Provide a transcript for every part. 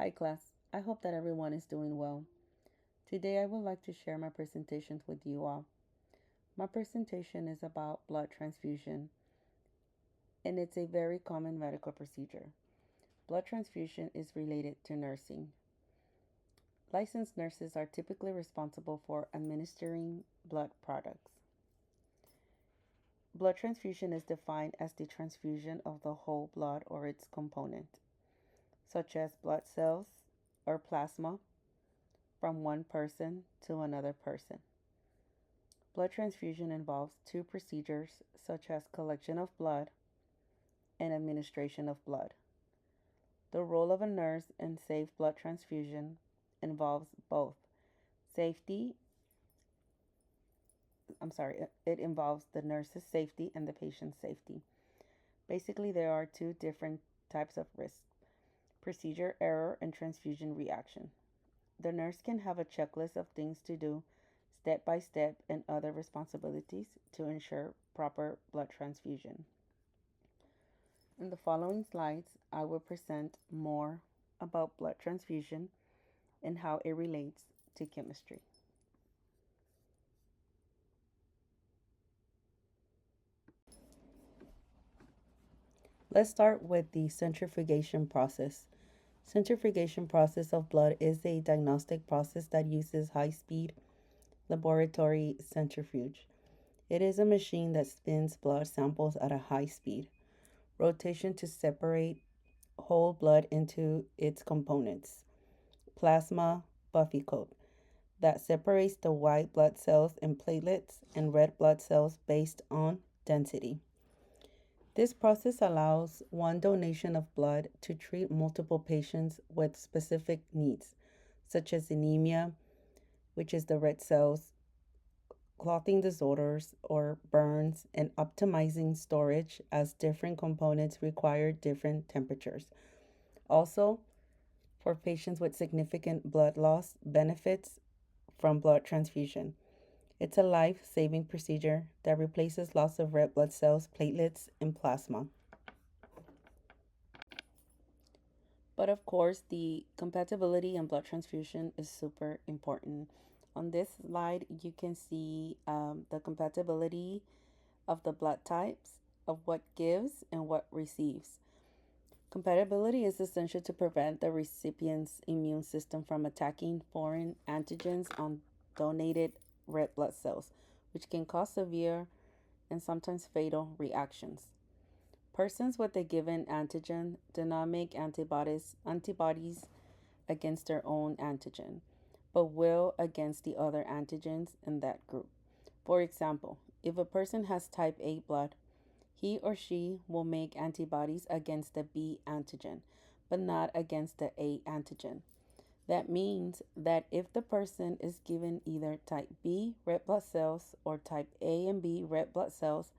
Hi class, I hope that everyone is doing well. Today I would like to share my presentation with you all. My presentation is about blood transfusion and it's a very common medical procedure. Blood transfusion is related to nursing. Licensed nurses are typically responsible for administering blood products. Blood transfusion is defined as the transfusion of the whole blood or its component, such as blood cells or plasma, from one person to another person. Blood transfusion involves two procedures such as collection of blood and administration of blood. The role of a nurse in safe blood transfusion involves both safety, it involves the nurse's safety and the patient's safety. Basically, there are two different types of risk: procedure error and transfusion reaction. The nurse can have a checklist of things to do step by step and other responsibilities to ensure proper blood transfusion. In the following slides, I will present more about blood transfusion and how it relates to chemistry. Let's start with the centrifugation process. Centrifugation process of blood is a diagnostic process that uses high-speed laboratory centrifuge. It is a machine that spins blood samples at a high speed rotation to separate whole blood into its components. Plasma buffy coat that separates the white blood cells and platelets and red blood cells based on density. This process allows one donation of blood to treat multiple patients with specific needs, such as anemia, which is the red cells, clotting disorders, or burns, and optimizing storage as different components require different temperatures. Also, for patients with significant blood loss, benefits from blood transfusion. It's a life saving procedure that replaces loss of red blood cells, platelets, and plasma. But of course, the compatibility in blood transfusion is super important. On this slide, you can see the compatibility of the blood types, of what gives and what receives. Compatibility is essential to prevent the recipient's immune system from attacking foreign antigens on donated red blood cells, which can cause severe and sometimes fatal reactions. Persons with a given antigen do not make antibodies against their own antigen, but will against the other antigens in that group. For example, if a person has type A blood, he or she will make antibodies against the B antigen, but not against the A antigen. That means that if the person is given either type B red blood cells or type A and B red blood cells,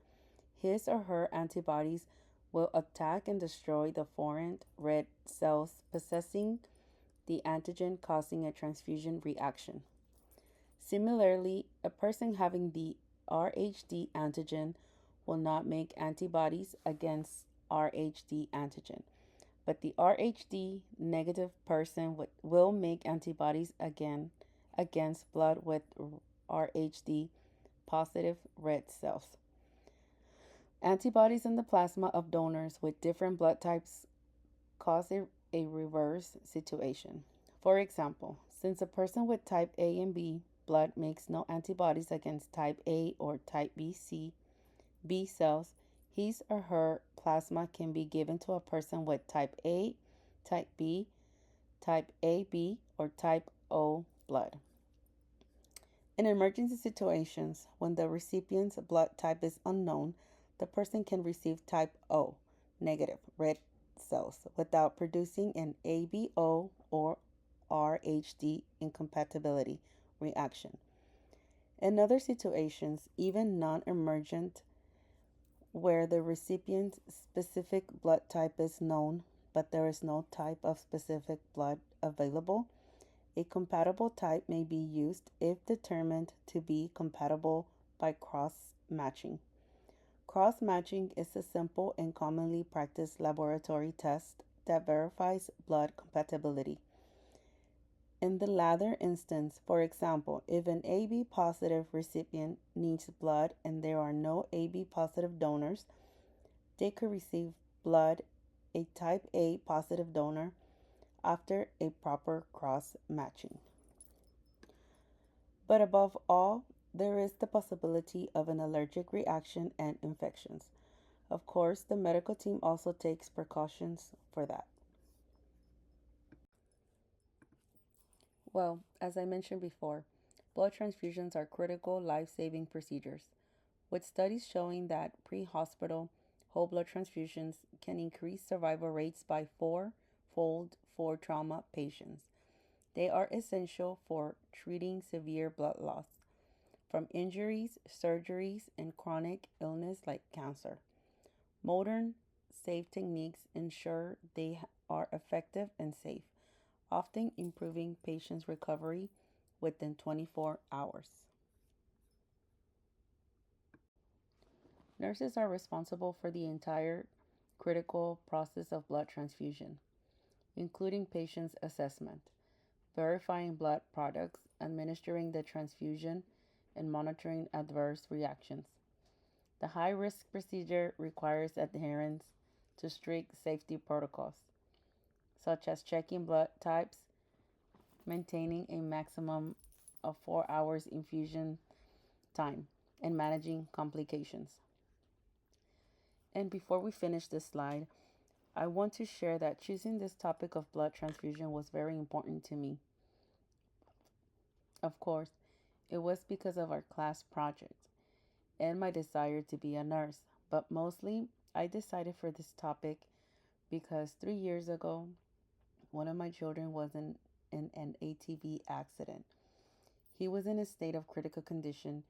his or her antibodies will attack and destroy the foreign red cells possessing the antigen, causing a transfusion reaction. Similarly, a person having the RHD antigen will not make antibodies against RHD antigen, but the RHD negative person will make antibodies again against blood with RHD positive red cells. Antibodies in the plasma of donors with different blood types cause a reverse situation. For example, since a person with type A and B blood makes no antibodies against type A or type B cells, his or her plasma can be given to a person with type A, type B, type AB, or type O blood. In emergency situations, when the recipient's blood type is unknown, the person can receive type O, negative red cells, without producing an ABO or RHD incompatibility reaction. In other situations, even non emergent, where the recipient's specific blood type is known, but there is no type of specific blood available, a compatible type may be used if determined to be compatible by cross-matching. Cross-matching is a simple and commonly practiced laboratory test that verifies blood compatibility. In the latter instance, for example, if an AB positive recipient needs blood and there are no AB positive donors, they could receive blood a type A positive donor after a proper cross matching. But above all, there is the possibility of an allergic reaction and infections. Of course, the medical team also takes precautions for that. Well, as I mentioned before, blood transfusions are critical life saving procedures, with studies showing that pre hospital whole blood transfusions can increase survival rates by four-fold for trauma patients. They are essential for treating severe blood loss from injuries, surgeries, and chronic illness like cancer. Modern, safe techniques ensure they are effective and safe, often improving patients' recovery within 24 hours. Nurses are responsible for the entire critical process of blood transfusion, including patient's assessment, verifying blood products, administering the transfusion, and monitoring adverse reactions. The high risk procedure requires adherence to strict safety protocols, such as checking blood types, maintaining a maximum of 4 hours infusion time, and managing complications. And before we finish this slide, I want to share that choosing this topic of blood transfusion was very important to me. Of course, it was because of our class project and my desire to be a nurse, but mostly I decided for this topic because 3 years ago, one of my children was in an ATV accident. He was in a state of critical condition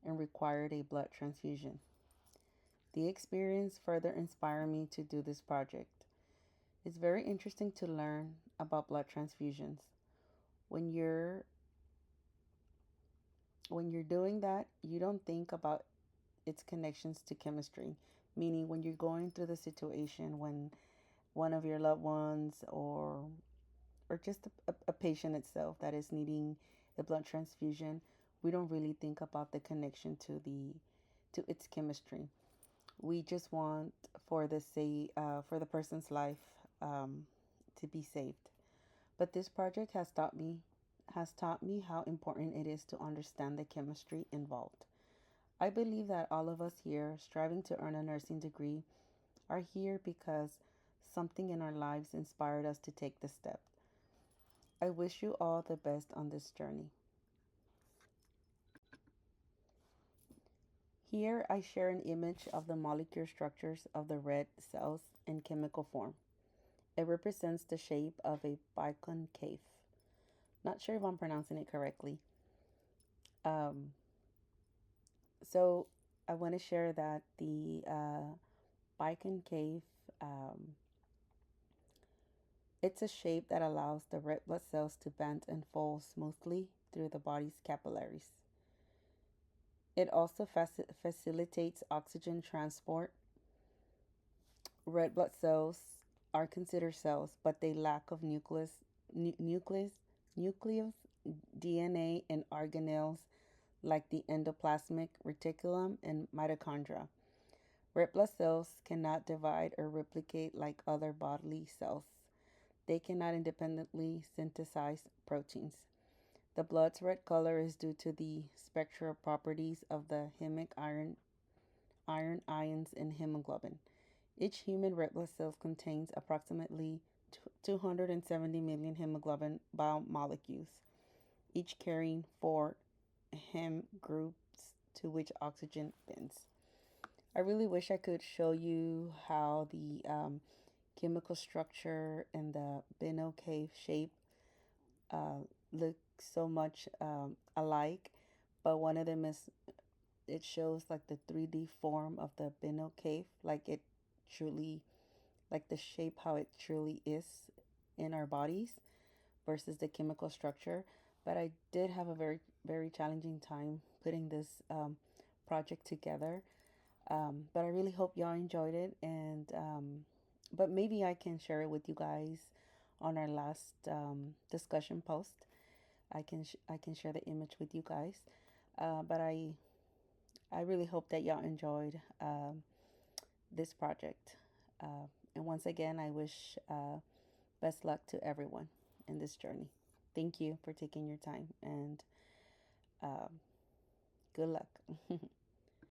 and required a blood transfusion. The experience further inspired me to do this project. It's very interesting to learn about blood transfusions. When you're when you're doing that, you don't think about its connections to chemistry, meaning when you're going through the situation when one of your loved ones or just a patient itself that is needing a blood transfusion, we don't really think about the connection to its chemistry. We just want for the person's life to be saved. But this project has taught me how important it is to understand the chemistry involved. I believe that all of us here striving to earn a nursing degree are here because something in our lives inspired us to take the step. I wish you all the best on this journey. Here I share an image of the molecular structures of the red cells in chemical form. It represents the shape of a biconcave. Not sure if I'm pronouncing it correctly. Um, so I want to share that the biconcave, um, it's a shape that allows the red blood cells to bend and fold smoothly through the body's capillaries. It also facilitates oxygen transport. Red blood cells are considered cells, but they lack of nucleus, DNA, and organelles like the endoplasmic reticulum and mitochondria. Red blood cells cannot divide or replicate like other bodily cells. They cannot independently synthesize proteins. The blood's red color is due to the spectral properties of the hemic iron ions in hemoglobin. Each human red blood cell contains approximately 270 million hemoglobin biomolecules, each carrying four hem groups to which oxygen binds. I really wish I could show you how the chemical structure and the Bino cave shape uh, look so much alike, but one of them is it shows like the 3D form of the Bino cave, like it truly, like the shape how it truly is in our bodies versus the chemical structure. But I did have a very challenging time putting this project together. But I really hope y'all enjoyed it, and but maybe I can share it with you guys on our last discussion post. I can share the image with you guys. But I really hope that y'all enjoyed this project. And once again, I wish best luck to everyone in this journey. Thank you for taking your time and good luck.